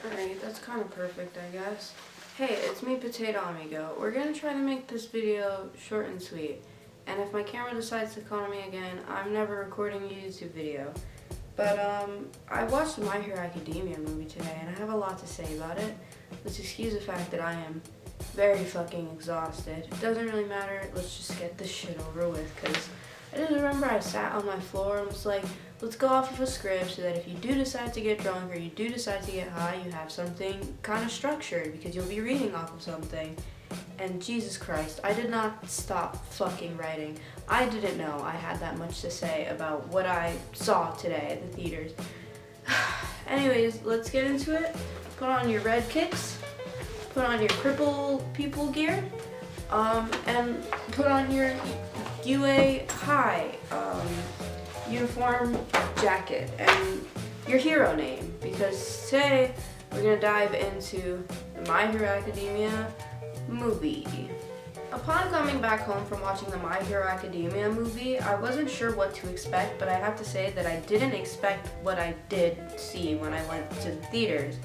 Alright, that's kind of perfect, I guess. Hey, it's me, Potato Amigo. We're gonna try to make this video short and sweet. And if my camera decides to call on me again, I'm never recording a YouTube video. But, I watched the My Hero Academia movie today, and I have a lot to say about it. Let's excuse the fact that I am very fucking exhausted. It doesn't really matter, let's just get this shit over with, because I just remember I sat on my floor and was like, let's go off of a script so that if you do decide to get drunk or you do decide to get high, you have something kind of structured because you'll be reading off of something. And Jesus Christ, I did not stop fucking writing. I didn't know I had that much to say about what I saw today at the theaters. Anyways, let's get into it. Put on your red kicks, put on your cripple people gear, and put on your UA High uniform jacket and your hero name, because today we're gonna dive into the My Hero Academia movie. Upon coming back home from watching the My Hero Academia movie, I wasn't sure what to expect, but I have to say that I didn't expect what I did see when I went to the theaters.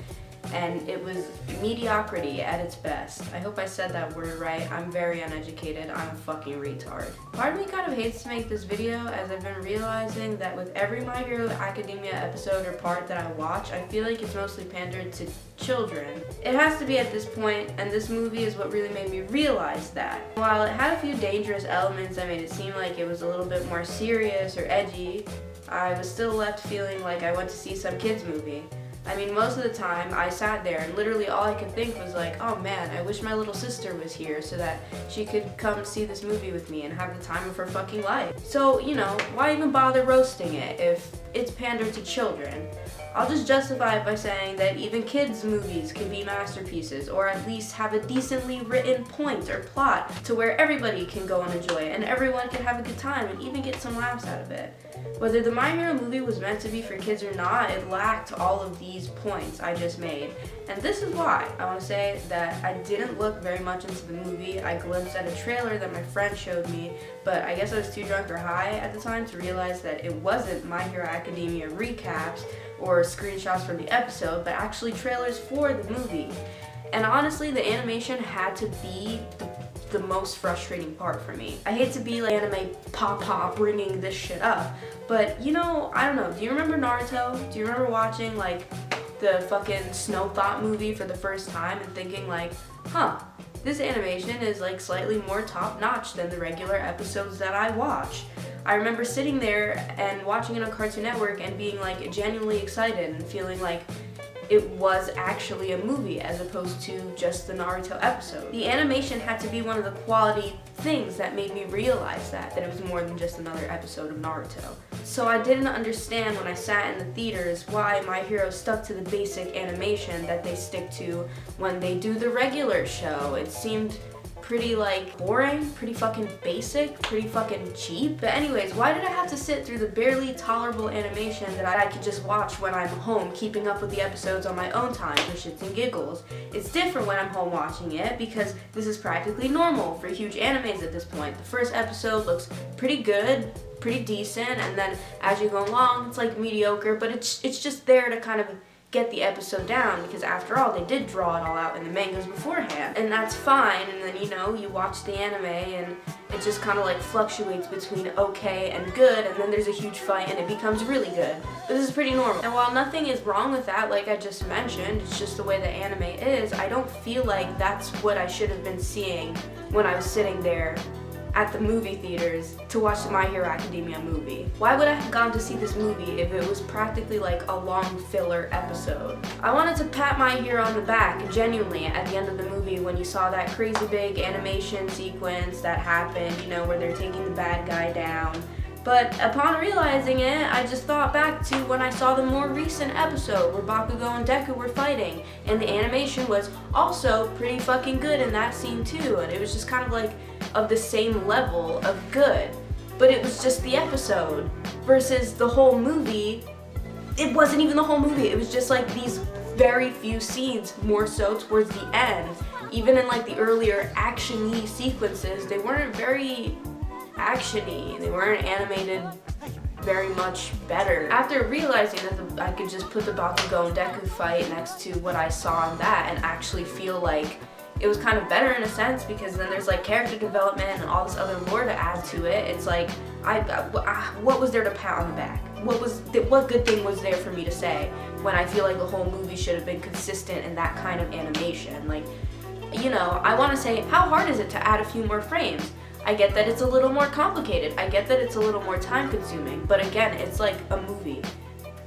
And it was mediocrity at its best. I hope I said that word right. I'm very uneducated. I'm a fucking retard. Part of me kind of hates to make this video, as I've been realizing that with every My Hero Academia episode or part that I watch, I feel like it's mostly pandered to children. It has to be at this point, and this movie is what really made me realize that. While it had a few dangerous elements that made it seem like it was a little bit more serious or edgy, I was still left feeling like I went to see some kids movie. I mean, most of the time I sat there and literally all I could think was like, oh man, I wish my little sister was here so that she could come see this movie with me and have the time of her fucking life. So, you know, why even bother roasting it if it's pandered to children? I'll just justify it by saying that even kids' movies can be masterpieces, or at least have a decently written point or plot to where everybody can go and enjoy it and everyone can have a good time and even get some laughs out of it. Whether the My Hero movie was meant to be for kids or not, it lacked all of these points I just made. And this is why I want to say that I didn't look very much into the movie. I glimpsed at a trailer that my friend showed me, but I guess I was too drunk or high at the time to realize that it wasn't My Hero Academia recaps or screenshots from the episode, but actually trailers for the movie. And honestly, the animation had to be the most frustrating part for me. I hate to be like anime papa bringing this shit up, but you know, I don't know, do you remember Naruto? Do you remember watching like the fucking Snow Thought movie for the first time and thinking like, huh, this animation is like slightly more top notch than the regular episodes that I watch. I remember sitting there and watching it on Cartoon Network and being like genuinely excited and feeling like it was actually a movie as opposed to just the Naruto episode. The animation had to be one of the quality things that made me realize that it was more than just another episode of Naruto. So I didn't understand when I sat in the theaters why My Hero stuck to the basic animation that they stick to when they do the regular show. It seemed pretty like boring, pretty fucking basic, pretty fucking cheap. But anyways, why did I have to sit through the barely tolerable animation that I could just watch when I'm home, keeping up with the episodes on my own time for shits and giggles? It's different when I'm home watching it because this is practically normal for huge animes at this point. The first episode looks pretty good, pretty decent, and then as you go along, it's like mediocre, but it's just there to kind of get the episode down, because after all, they did draw it all out in the mangas beforehand, and that's fine. And then, you know, you watch the anime and it just kind of like fluctuates between okay and good, and then there's a huge fight and it becomes really good. But this is pretty normal. And while nothing is wrong with that, like I just mentioned, it's just the way the anime is, I don't feel like that's what I should have been seeing when I was sitting there at the movie theaters to watch the My Hero Academia movie. Why would I have gone to see this movie if it was practically like a long filler episode? I wanted to pat My Hero on the back, genuinely, at the end of the movie when you saw that crazy big animation sequence that happened, you know, where they're taking the bad guy down. But upon realizing it, I just thought back to when I saw the more recent episode where Bakugo and Deku were fighting, and the animation was also pretty fucking good in that scene too, and it was just kind of like of the same level of good. But it was just the episode versus the whole movie. It wasn't even the whole movie, it was just like these very few scenes, more so towards the end. Even in like the earlier action-y sequences, they weren't very action-y, they weren't animated very much better. After realizing that I could just put the Bakugo and Deku fight next to what I saw in that and actually feel like it was kind of better in a sense, because then there's like character development and all this other lore to add to it. It's like, what was there to pat on the back? What good thing was there for me to say when I feel like the whole movie should have been consistent in that kind of animation? Like, you know, I want to say, how hard is it to add a few more frames? I get that it's a little more complicated. I get that it's a little more time consuming, but again, it's like a movie.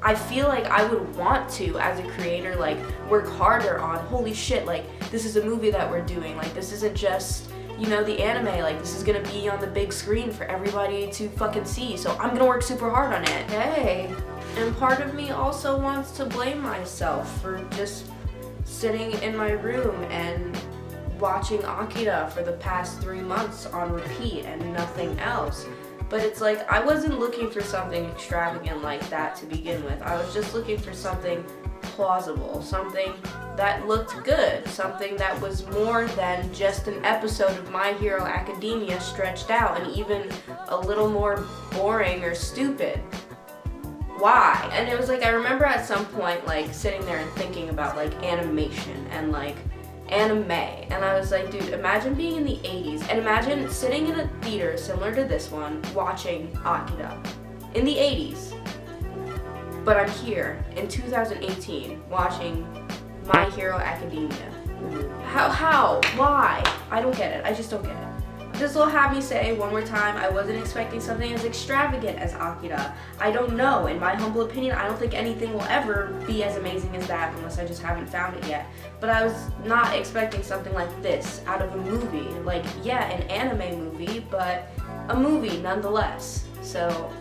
I feel like I would want to, as a creator, like work harder on, holy shit, like this is a movie that we're doing. Like this isn't just, you know, the anime, like this is gonna be on the big screen for everybody to fucking see. So I'm gonna work super hard on it. Hey. And part of me also wants to blame myself for just sitting in my room and watching Akira for the past 3 months on repeat and nothing else. But it's like, I wasn't looking for something extravagant like that to begin with. I was just looking for something plausible, something that looked good, something that was more than just an episode of My Hero Academia stretched out and even a little more boring or stupid. Why? And it was like, I remember at some point like sitting there and thinking about like animation and like anime, and I was like, dude, imagine being in the 80s and imagine sitting in a theater similar to this one watching Akira in the 80s, but I'm here in 2018 watching My Hero Academia. How? Why? I don't get it. I just don't get it. This will have me say one more time, I wasn't expecting something as extravagant as Akira. I don't know. In my humble opinion, I don't think anything will ever be as amazing as that unless I just haven't found it yet. But I was not expecting something like this out of a movie. Like, yeah, an anime movie, but a movie nonetheless. So,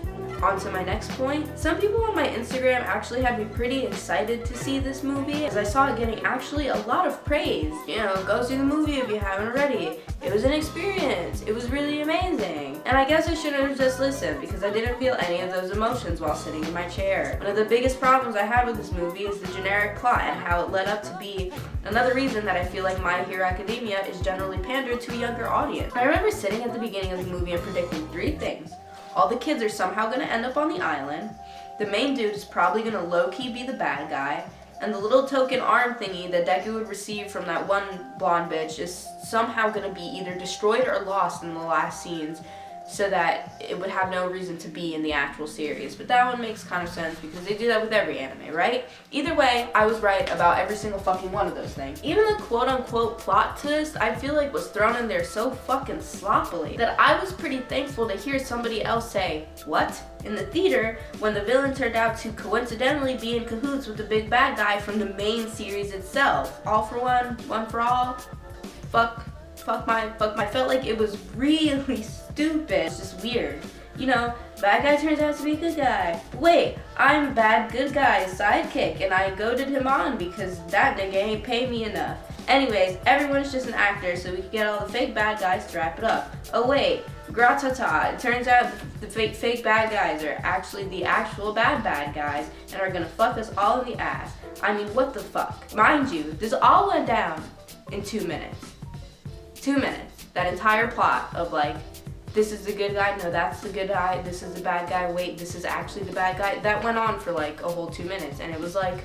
on to my next point. Some people on my Instagram actually had me pretty excited to see this movie, as I saw it getting actually a lot of praise. You know, go see the movie if you haven't already. It was an experience. It was really amazing. And I guess I should have just listened, because I didn't feel any of those emotions while sitting in my chair. One of the biggest problems I have with this movie is the generic plot and how it led up to be another reason that I feel like My Hero Academia is generally pandered to a younger audience. I remember sitting at the beginning of the movie and predicting 3 things. All the kids are somehow going to end up on the island, the main dude is probably going to low-key be the bad guy, and the little token arm thingy that Deku would receive from that one blonde bitch is somehow going to be either destroyed or lost in the last scenes, so that it would have no reason to be in the actual series. But that one makes kind of sense because they do that with every anime, right? Either way, I was right about every single fucking one of those things. Even the quote-unquote plot twist, I feel like was thrown in there so fucking sloppily that I was pretty thankful to hear somebody else say, "What?" in the theater when the villain turned out to coincidentally be in cahoots with the big bad guy from the main series itself. All for one, one for all. Fuck my. I felt like it was really stupid. It's just weird. You know, bad guy turns out to be good guy. Wait, I'm bad good guy's sidekick and I goaded him on because that nigga ain't paid me enough. Anyways, everyone's just an actor so we can get all the fake bad guys to wrap it up. Oh wait, gratata. It turns out the fake bad guys are actually the actual bad guys and are gonna fuck us all in the ass. I mean, what the fuck? Mind you, this all went down in 2 minutes. 2 minutes. That entire plot of like, this is the good guy, no that's the good guy, this is the bad guy, wait this is actually the bad guy. That went on for like a whole 2 minutes and it was like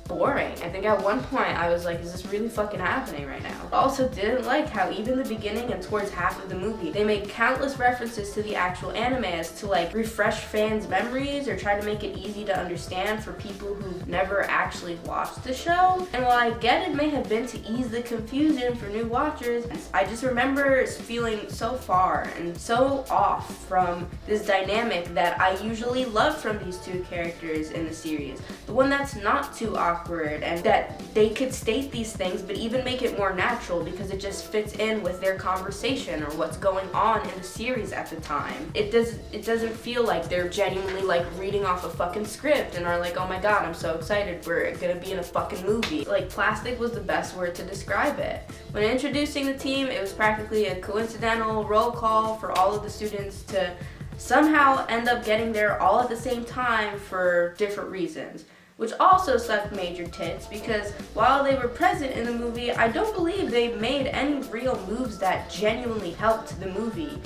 boring. I think at one point I was like, is this really fucking happening right now? I also didn't like how even the beginning and towards half of the movie, they made countless references to the actual anime as to like refresh fans' memories or try to make it easy to understand for people who've never actually watched the show. And while I get it may have been to ease the confusion for new watchers, I just remember feeling so far and so off from this dynamic that I usually love from these two characters in the series. The one that's not too awkward and that they could state these things but even make it more natural because it just fits in with their conversation or what's going on in the series at the time. It doesn't feel like they're genuinely like reading off a fucking script and are like, oh my god, I'm so excited, we're gonna be in a fucking movie. Like, plastic was the best word to describe it. When introducing the team, it was practically a coincidental roll call for all of the students to somehow end up getting there all at the same time for different reasons. Which also sucked major tits because while they were present in the movie, I don't believe they made any real moves that genuinely helped the movie.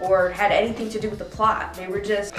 or had anything to do with the plot. They were just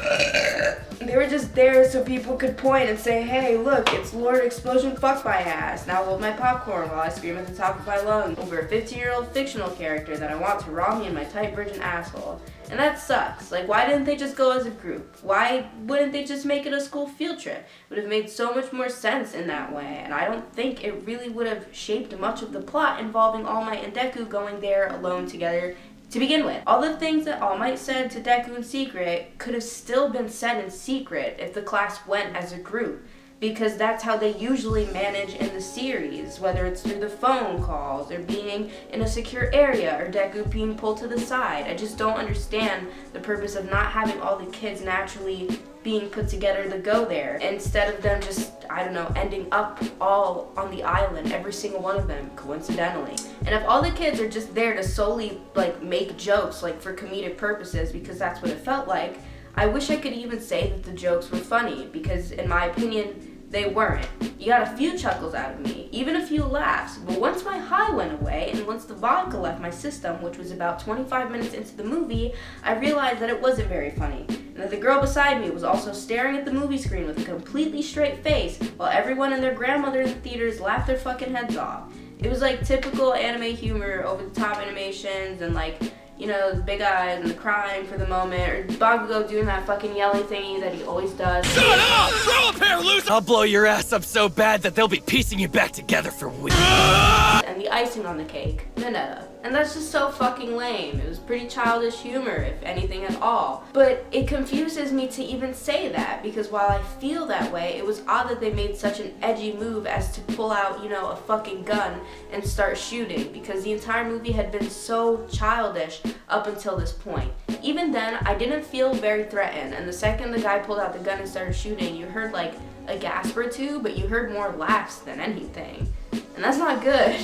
there so people could point and say, hey, look, it's Lord Explosion fuck my ass. Now hold my popcorn while I scream at the top of my lungs over a 15-year-old fictional character that I want to raw me in my tight virgin asshole. And that sucks. Like, why didn't they just go as a group? Why wouldn't they just make it a school field trip? It would have made so much more sense in that way, and I don't think it really would have shaped much of the plot involving All Might and Deku going there alone together to begin with. All the things that All Might said to Deku in secret could have still been said in secret if the class went as a group, because that's how they usually manage in the series, whether it's through the phone calls or being in a secure area or Deku being pulled to the side. I just don't understand the purpose of not having all the kids naturally being put together to go there, instead of them just, I don't know, ending up all on the island, every single one of them, coincidentally. And if all the kids are just there to solely, like, make jokes, like, for comedic purposes, because that's what it felt like, I wish I could even say that the jokes were funny, because in my opinion, they weren't. You got a few chuckles out of me, even a few laughs, but once my high went away and once the vodka left my system, which was about 25 minutes into the movie, I realized that it wasn't very funny, and that the girl beside me was also staring at the movie screen with a completely straight face while everyone and their grandmother in the theaters laughed their fucking heads off. It was like typical anime humor, over-the-top animations, and like, you know, the big eyes and the crying for the moment, or Bakugo doing that fucking yelling thingy that he always does. Shut up! Throw up here, loser! I'll blow your ass up so bad that they'll be piecing you back together for weeks. And the icing on the cake, Mineta. And that's just so fucking lame. It was pretty childish humor, if anything at all. But it confuses me to even say that, because while I feel that way, it was odd that they made such an edgy move as to pull out, you know, a fucking gun and start shooting, because the entire movie had been so childish up until this point. Even then, I didn't feel very threatened, and the second the guy pulled out the gun and started shooting, you heard like a gasp or two, but you heard more laughs than anything. And that's not good.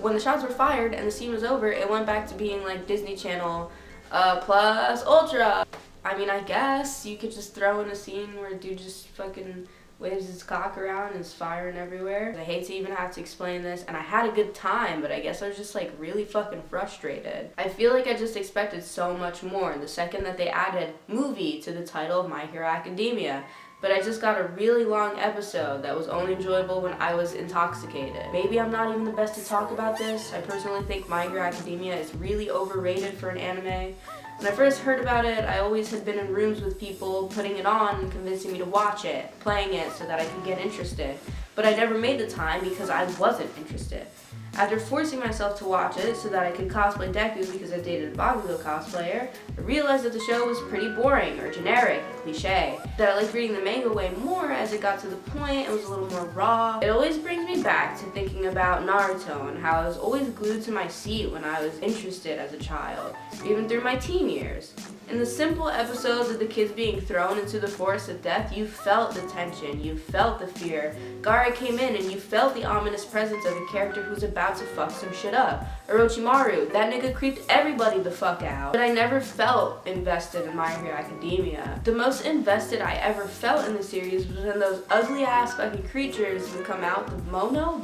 When the shots were fired and the scene was over, it went back to being like Disney Channel plus Ultra. I mean, I guess you could just throw in a scene where a dude just fucking waves his cock around and is firing everywhere. I hate to even have to explain this, and I had a good time, but I guess I was just like really fucking frustrated. I feel like I just expected so much more the second that they added movie to the title of My Hero Academia. But I just got a really long episode that was only enjoyable when I was intoxicated. Maybe I'm not even the best to talk about this. I personally think My Hero Academia is really overrated for an anime. When I first heard about it, I always had been in rooms with people putting it on and convincing me to watch it, playing it so that I could get interested. But I never made the time because I wasn't interested. After forcing myself to watch it so that I could cosplay Deku because I dated a Bakugo cosplayer, I realized that the show was pretty boring or generic, cliche. That I liked reading the manga way more as it got to the point, it was a little more raw. It always brings me back to thinking about Naruto and how I was always glued to my seat when I was interested as a child, even through my teen years. In the simple episodes of the kids being thrown into the forest of death, you felt the tension, you felt the fear. Gaara came in and you felt the ominous presence of a character who's about to fuck some shit up. Orochimaru, that nigga creeped everybody the fuck out. But I never felt invested in My Hero Academia. The most invested I ever felt in the series was when those ugly ass fucking creatures would come out, the Mono,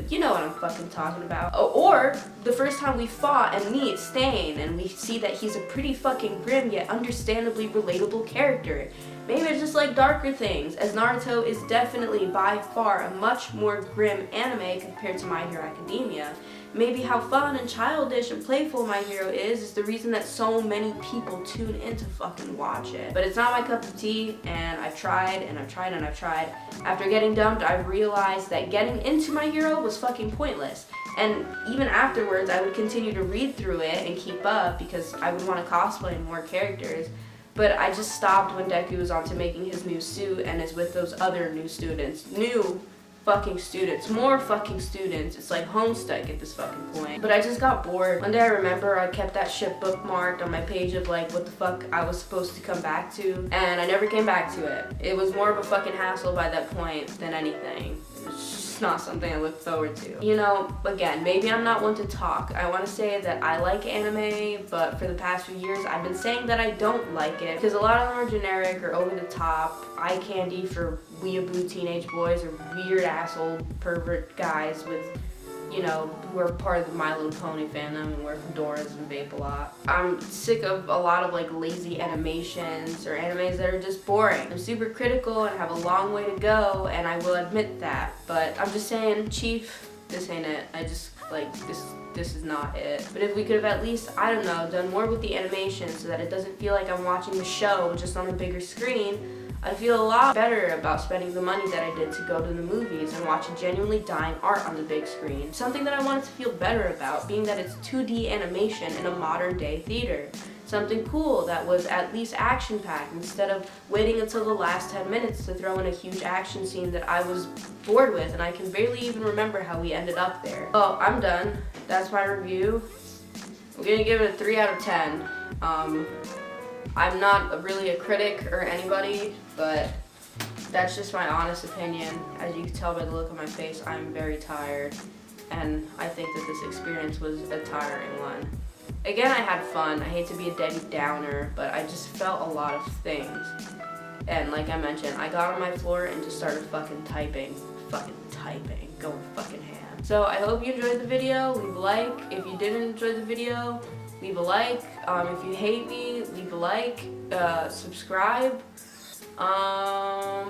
you know what I'm fucking talking about. Or the first time we fought and meet Stain and we see that he's a pretty fucking grim yet understandably relatable character. Maybe it's just like darker things, as Naruto is definitely by far a much more grim anime compared to My Hero Academia. Maybe how fun and childish and playful My Hero is the reason that so many people tune in to fucking watch it. But it's not my cup of tea, and I've tried and I've tried and I've tried. After getting dumped, I realized that getting into My Hero was fucking pointless. And even afterwards, I would continue to read through it and keep up because I would want to cosplay more characters. But I just stopped when Deku was on to making his new suit and is with those other new students. New fucking students. More fucking students. It's like Homestuck at this fucking point. But I just got bored. One day I remember I kept that shit bookmarked on my page of like what the fuck I was supposed to come back to. And I never came back to it. It was more of a fucking hassle by that point than anything. It's just not something I look forward to. You know, again, maybe I'm not one to talk. I want to say that I like anime, but for the past few years I've been saying that I don't like it because a lot of them are generic or over the top, eye candy for weeaboo teenage boys or weird asshole pervert guys with, you know, who are part of the My Little Pony fandom and wear fedoras and vape a lot. I'm sick of a lot of like lazy animations or animes that are just boring. I'm super critical and have a long way to go, and I will admit that. But I'm just saying, Chief, this ain't it. I just like this is not it. But if we could have at least, I don't know, done more with the animation so that it doesn't feel like I'm watching the show just on a bigger screen, I feel a lot better about spending the money that I did to go to the movies and watch a genuinely dying art on the big screen. Something that I wanted to feel better about, being that it's 2D animation in a modern day theater. Something cool that was at least action-packed instead of waiting until the last 10 minutes to throw in a huge action scene that I was bored with, and I can barely even remember how we ended up there. Oh, I'm done. That's my review. I'm gonna give it a 3 out of 10. I'm not really a critic or anybody, but that's just my honest opinion. As you can tell by the look on my face, I'm very tired, and I think that this experience was a tiring one. Again, I had fun. I hate to be a Debbie Downer, but I just felt a lot of things. And like I mentioned, I got on my floor and just started fucking typing. Going fucking ham. So I hope you enjoyed the video. Leave a like. If you didn't enjoy the video, leave a like. If you hate me, leave a like. Subscribe.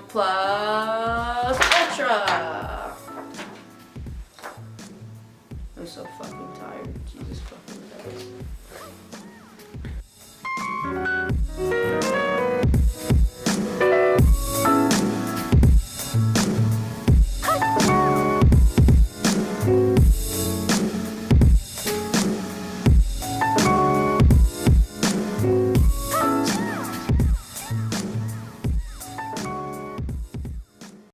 Plus Ultra. I'm so fucking